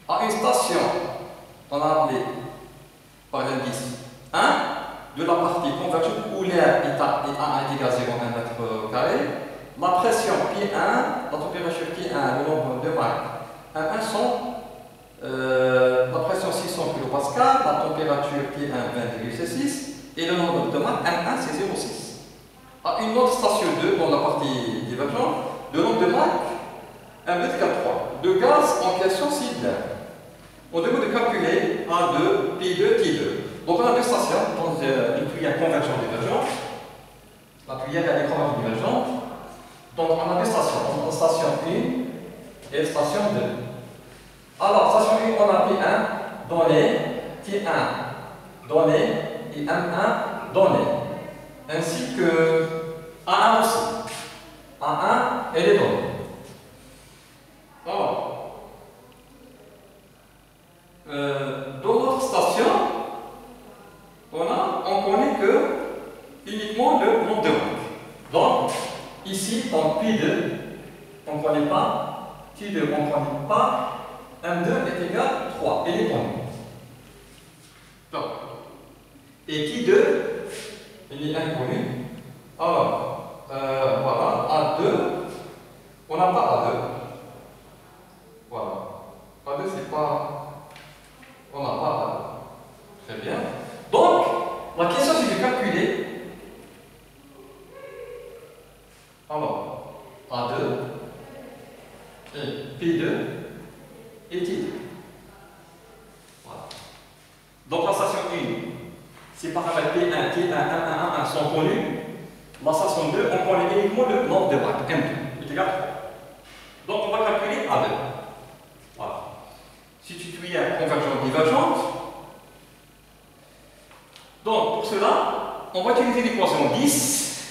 à une station, on a appelé par l'indice 1 de la partie convergente où l'air est à 1 égale 0,1 m², la pression P1, la température P1, le nombre de Mach M1 sont la pression 600 kPa, la température P1 20 C6 et le nombre de Mach M1 c'est 0,6. À une autre station 2 dans la partie divergente, le nombre de Mach M2 égale 3. Le gaz en question c'est l'air. On demande de calculer A2, P2, T2. Donc on a deux stations, donc une cuillère convergente divergente. La cuillère elle est convergente divergente. Donc on a deux stations, on a station 1 et station 2. Alors station 1 on a P1 donné, T1 donné et M1 donné. Ainsi que A1 aussi. A1 elle est donnée. Alors, dans notre station, on connaît que uniquement le nombre de Mach. Donc, ici, en P2, on ne connaît pas, T2, on ne connaît pas, M2 est égal à 3, il est connu. Donc, et T2, il est inconnu. Alors, voilà, A2, on n'a pas A2. Voilà. A2, c'est pas. On n'a pas A2. Très bien. Donc, la question c'est de calculer. Alors, A2 et P2 et T2. Voilà. Donc, la station 1, ces paramètres P1, T1, 1, 1, 1 sont connus. La station 2, on connaît uniquement le nombre de Mach, M2. Il est égal à 3. Donc, on va calculer A2. Voilà. Si tu cuillères convergente divergente, donc pour cela, on va utiliser l'équation 10,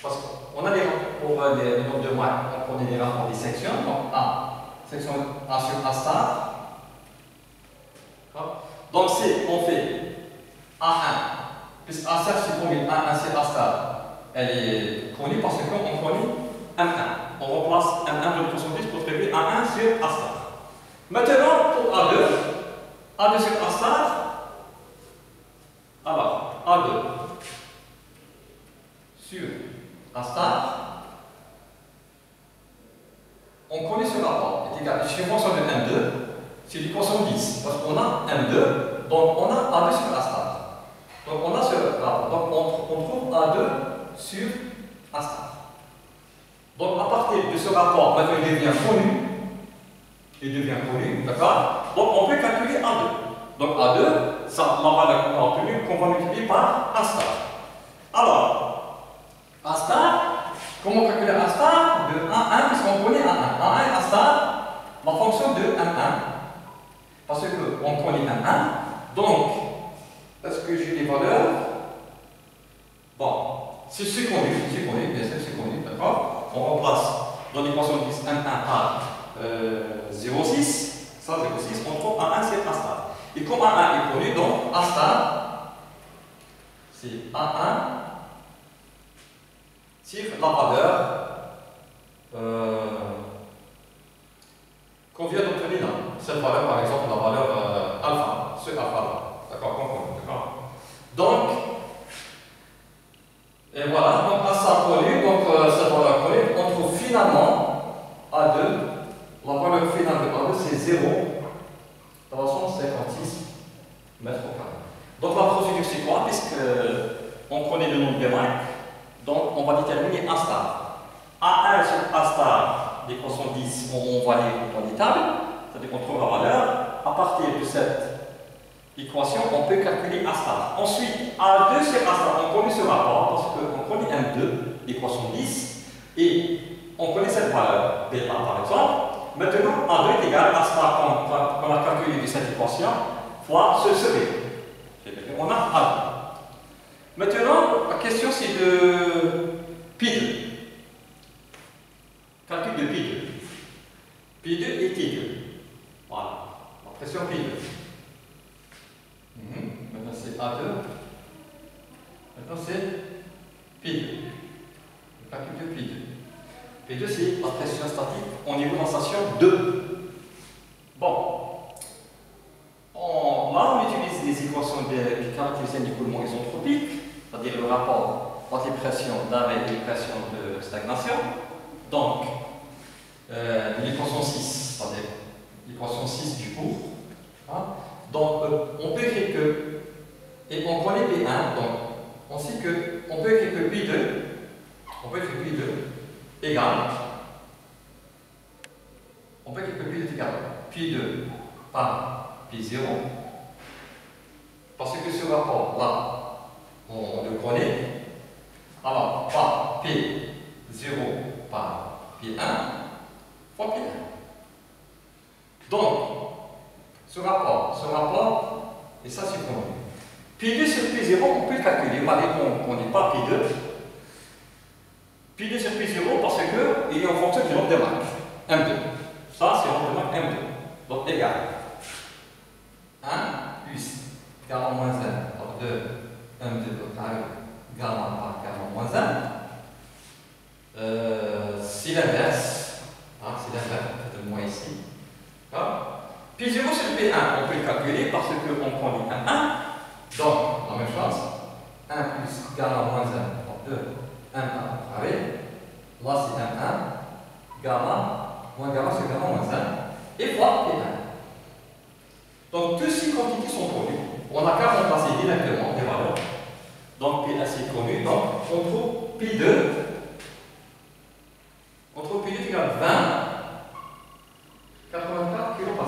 parce qu'on a des rapports pour le nombre de Mach, on connaît les rapports des sections, donc A, section A sur A star. Donc on fait A1, puisque A star c'est combien A1 c'est A star, elle est connue parce qu'on connaît M1. On remplace M1 de l'équation 10 pour trouver A1 sur A star. Maintenant, pour A2, A2 sur A star, alors A2 sur A star, on connaît ce rapport, est égal à l'équation de M2, c'est l'équation 10, parce qu'on a M2, donc on a A2 sur A star. Donc on a ce rapport, donc on trouve A2 sur A star. Donc à partir de ce rapport, maintenant il devient connu. Il devient connu, d'accord? Donc on peut calculer A2. Donc A2, ça, la valeur qu'on a obtenue, qu'on va multiplier par A star. Alors, A star, comment calculer A star? De A1, puisqu'on connaît A1. A1, A star, la fonction de M1. Parce qu'on connaît M1. Donc, est-ce que j'ai les valeurs? Bon, c'est connu, bien sûr, c'est connu, d'accord? On remplace dans l'équation 10 M1 par 0,6, ça 0,6, on trouve A1 c'est A star. Et comme A1 est connu, donc A star, c'est A1 sur la valeur qu'on vient d'obtenir là. Cette valeur, par exemple, la valeur alpha, ce alpha là. D'accord, comprenez, d'accord? Donc, et voilà, donc A star connu, donc cette valeur connue, on trouve finalement A2. La valeur finale de A2 c'est 0,356 m². Donc la procédure c'est quoi? Puisqu'on connaît le nombre de Mach, donc on va déterminer A star. A1 sur A star, l'équation 10, on va lire dans les tables, c'est-à-dire qu'on trouve la valeur. À partir de cette équation, on peut calculer A star. Ensuite, A2 sur A star, on connaît ce rapport parce qu'on connaît M2, l'équation 10, et on connaît cette valeur, bêta par exemple. Maintenant, A2 est égal à star qu'on a calculé de cette équation fois ce B. On a A2. Maintenant, la question c'est de P2. Calcul de P2. P2 et T2. Voilà, la pression P2. Maintenant c'est A2. Maintenant c'est P2. Le calcul de P2. P2 c'est la pression statique au niveau de la station 2. Bon, rapport entre les pressions d'arrêt et les pressions de stagnation. Donc, l'équation 6, c'est-à-dire l'équation 6 du cours. Hein? Donc, on peut écrire que, et on connaît P1, donc on sait qu'on peut écrire que P2 égale, on peut écrire que P2 est égal à P2 par P0, parce que ce rapport-là, on le connaît. Alors, par P0 par P1 fois P1. Donc, ce rapport, et ça c'est connu. P2 sur P0, on peut le calculer. Malgré qu'on n'est pas P2. P2 sur P0 parce qu'il est en fonction du nombre de Mach. M2. Ça, c'est le nombre de Mach M2. Donc, égal. 1 plus gamma moins 1 par 2 M2 au carré gamma par gamma moins 1. C'est l'inverse. C'est l'inverse, c'est moins ici. P0 sur P1, on peut le calculer parce qu'on prend un 1. Donc, la même chose. 1 plus gamma moins 1 par 2 1 au carré. Là, c'est un 1. Gamma moins gamma, c'est gamma moins 1. Et fois P1. Donc, toutes ces quantités sont connues. On n'a qu'à remplacer directement des valeurs. Donc, P1 c'est connu. Donc, on trouve P2. On trouve P2 égale 20, 84 kPa.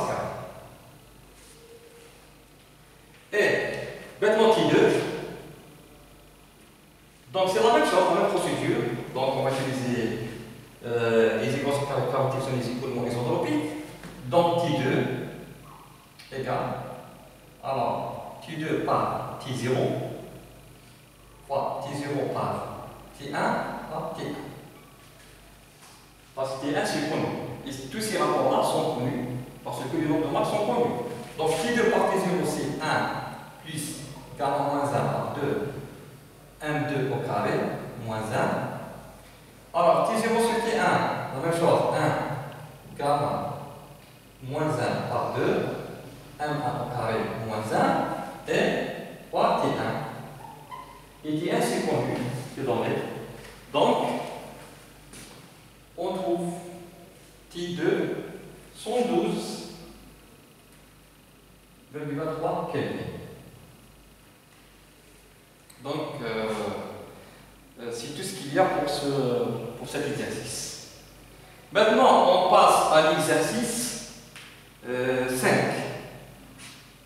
Et, bêtement T2. Donc, c'est la même chose, la même procédure. Donc, on va utiliser les équations caractéristiques sur les écoulements isotropiques. Donc, T2 égale, alors, T2 par T0 fois T0 par T1 par T1. Parce que T1 c'est connu. Et tous ces rapports-là sont connus parce que les nombres de Mach sont connus. Donc T2 par T0 c'est 1 plus gamma moins 1 par 2 M2 au carré moins 1. Alors T0 sur T1, la même chose, 1 gamma moins 1 par 2 M1 au carré moins 1 et par T1. Et T1 c'est connu, c'est donné. Donc, on trouve T2 112,3 Kelvin. Donc, c'est tout ce qu'il y a pour cet exercice. Maintenant, on passe à l'exercice 5.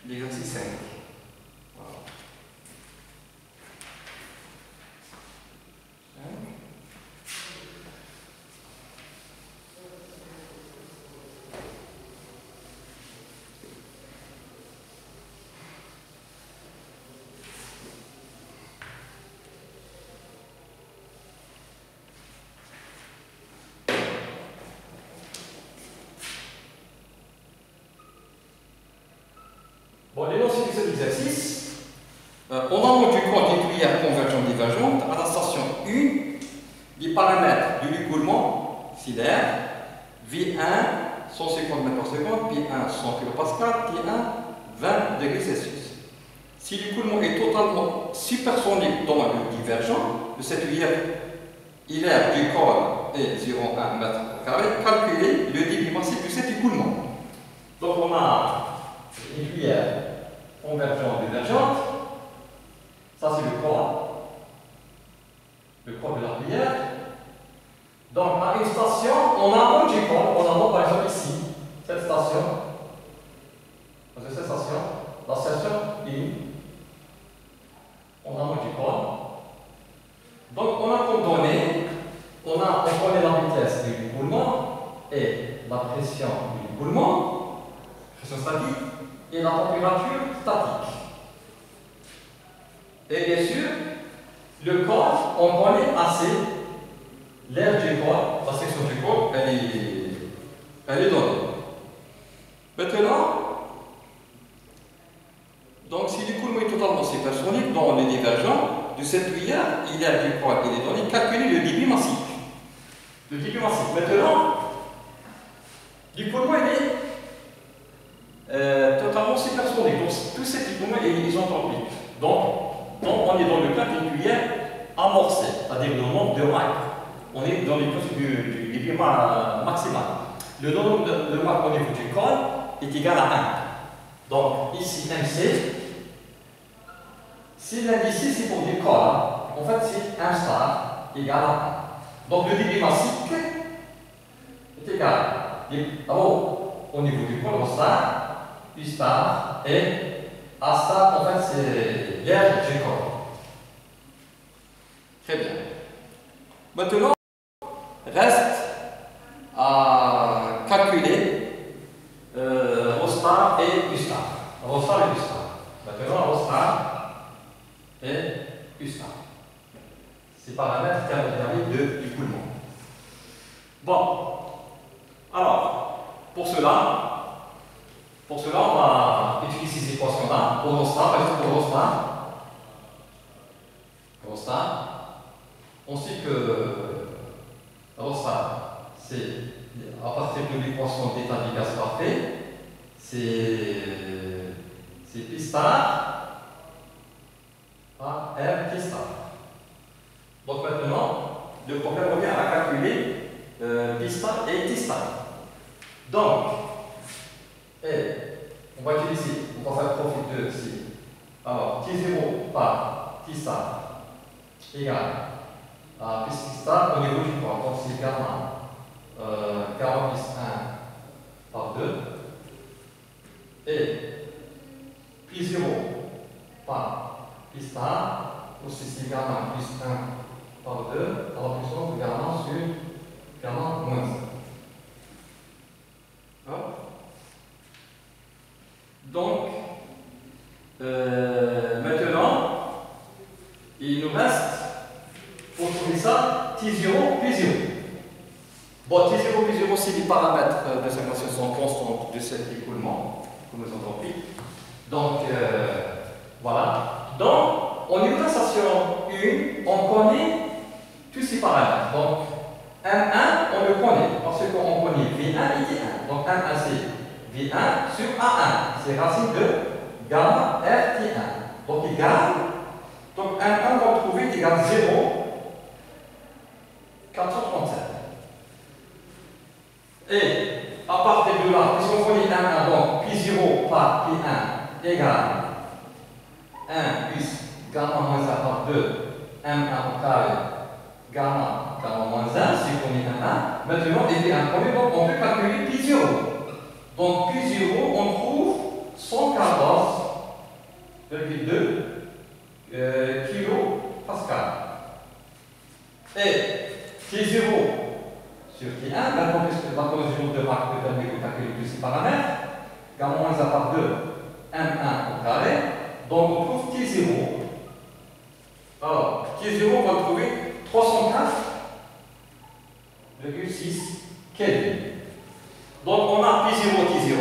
L'exercice 5. Voilà. Bon, l'énoncé de cet exercice, on a rendu compte des tuyères convergentes divergentes à la station 1 des paramètres de l'écoulement filaire V1 150 mètres par seconde, P1 100 kPa, T1 20 degrés Celsius. Si l'écoulement est totalement supersonique dans le divergent de cette tuyère hilaire du col est 0,1 mètre au carré, calculez le débit massif de cet écoulement. Donc on a une tuyère convergente divergente, ça c'est le corps de la tuyère. Donc à une station, on a un du corps, on a par exemple ici, cette station, la station 1, on a un du corps. Donc on a comme données, on connaît la vitesse de l'écoulement et la pression de l'écoulement, pression statique, et la température statique. Et bien sûr, le corps, on connaît assez l'air du corps, la section du corps, elle est donnée. Maintenant, donc si l'écoulement est totalement supersonique dans les divergents de cette tuyère, l'air du corps est donné, calculez le débit massif. Le débit massif. Maintenant, l'écoulement est totalement supersonique. Donc tout cet écoulement est isotropique. Donc on est dans le cas d'une tuyère amorcé, c'est-à-dire le nombre de Mach. On est dans l'équation du débit maximal. Le nombre de Mach au niveau du col est égal à 1. Donc ici, MC, si l'indice ici c'est pour du col, en fait c'est 1 star égal à 1. Donc le débit massique est égal. Au niveau du col, star, U star et A star, en fait c'est l'air du col. Très bien. Maintenant, reste à calculer Rho star et U star. Rho star et U star. Maintenant, Rho star et U star. Ces paramètres thermodynamiques de l'écoulement. Bon. Alors, pour cela, on va utiliser ces équations-là. Rho star, par exemple, Rho star. On sait que Rho star, c'est à partir de l'équation d'état du gaz parfait, c'est P star à R T star. Donc maintenant, le problème revient à calculer P star et T star. Donc, on va utiliser, on va faire profit de ici. Alors, T0 par T star égale à P star au niveau du point. Donc c'est gamma. 40 plus 1 par 2 et pi 0 par pi star, aussi c'est gamma plus 1 par 2 à la puissance de gamma sur gamma moins 1. Donc, maintenant, il nous reste, pour trouver ça, T0 plus 0. Bon, T0 plus 0, c'est les paramètres de cette équation constante de cet écoulement, comme nous avons compris. Donc, voilà. Donc, en utilisation 1, on connaît tous ces paramètres. Donc, M1, on le connaît, parce qu'on connaît V1 et T1. Donc, M1, c'est V1 sur A1. C'est racine de gamma R T1. Donc, égal. Donc, M1, on va trouver égal 0, 437. Et à partir de là, puisqu'on connaît 1, donc Pi0 par Pi1 égale 1 plus gamma moins 1 par 2, M1 au carré, gamma moins 1, si on connaît 1. Maintenant, on est inconnu, donc on peut calculer Pi0. Donc Pi0, on trouve 114,2 kPa. Et T0 sur T1, maintenant, puisque la mesure de Mach peut permettre de calculer tous ces paramètres, gamma moins 1 par 2, M1 au carré, donc on trouve T0. Alors, T0, on va le trouver 304,6 Kelvin. Donc on a P0, T0,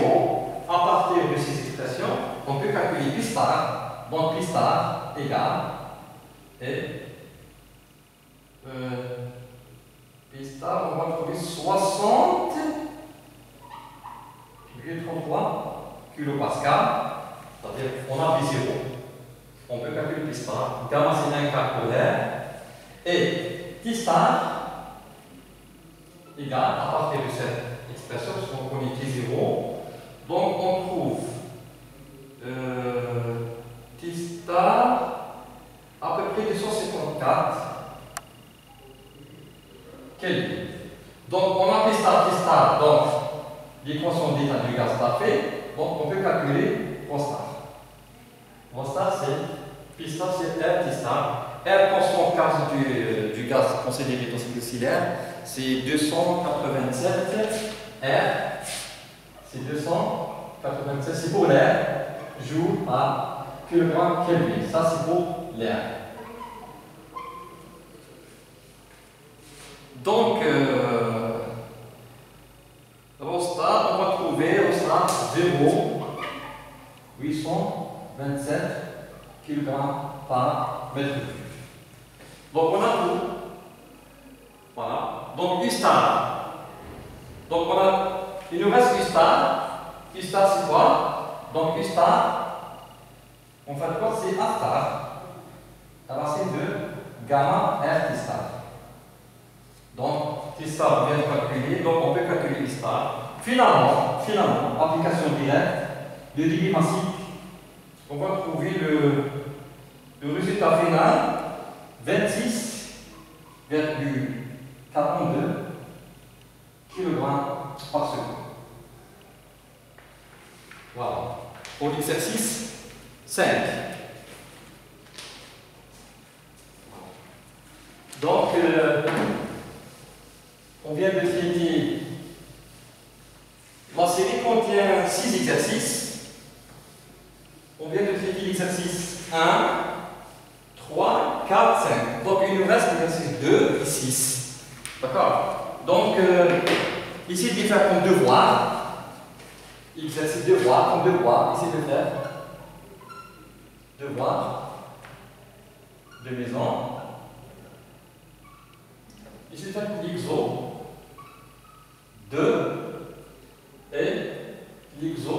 à partir de ces expressions, on peut calculer P star, donc P star égale, et P star, on va trouver 60,33 kPa, c'est-à-dire on a P0, on peut calculer P star, gamma c'est un cas polaire, et T star égale, à partir de cette expression, parce qu'on connaît T0, donc on trouve T star à peu près 254 Kelvin. Donc on a P star, donc l'équation d'état du gaz parfait, donc on peut calculer Rho star. Rho star c'est P star c'est R T star. R constante quart du gaz considéré dans cycle oscillaire, c'est 287 R, c'est 287, c'est pour l'air, joule à kilogramme Kelvin. Ça c'est pour l'air. Donc, Rho star, on va trouver Rho star 0,827 kg par mètre cube. Donc on a tout. Voilà. Donc U star. Donc il nous reste U star. U star c'est quoi? Donc U star, on fait quoi? C'est A star. La racine de gamma R T star. Donc, T star vient de calculer, donc on peut calculer I star. Finalement, application directe, le débit massif, on va trouver le résultat final 26,42 kg par seconde. Voilà. Pour l'exercice 5. Donc, on vient de traiter. La série contient 6 exercices. On vient de traiter l'exercice 1, 3, 4, 5. Donc, il nous reste l'exercice 2 et 6. D'accord? Donc, ici, il faut faire comme devoir. Exercice devoir, comme devoir, ici de faire devoir de maison. Ici de faire l'exo 2 et l'exo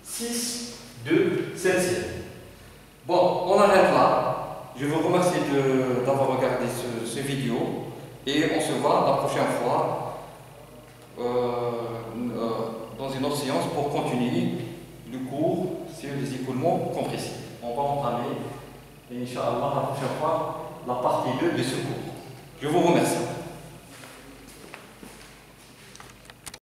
6, 2, 7. Bon, on arrête là. Je vous remercie d'avoir regardé ce vidéo et on se voit la prochaine fois dans une autre séance pour continuer le cours sur les écoulements compressifs. On va entamer, Inch'Allah, la prochaine fois, la partie 2 de ce cours. Je vous remercie.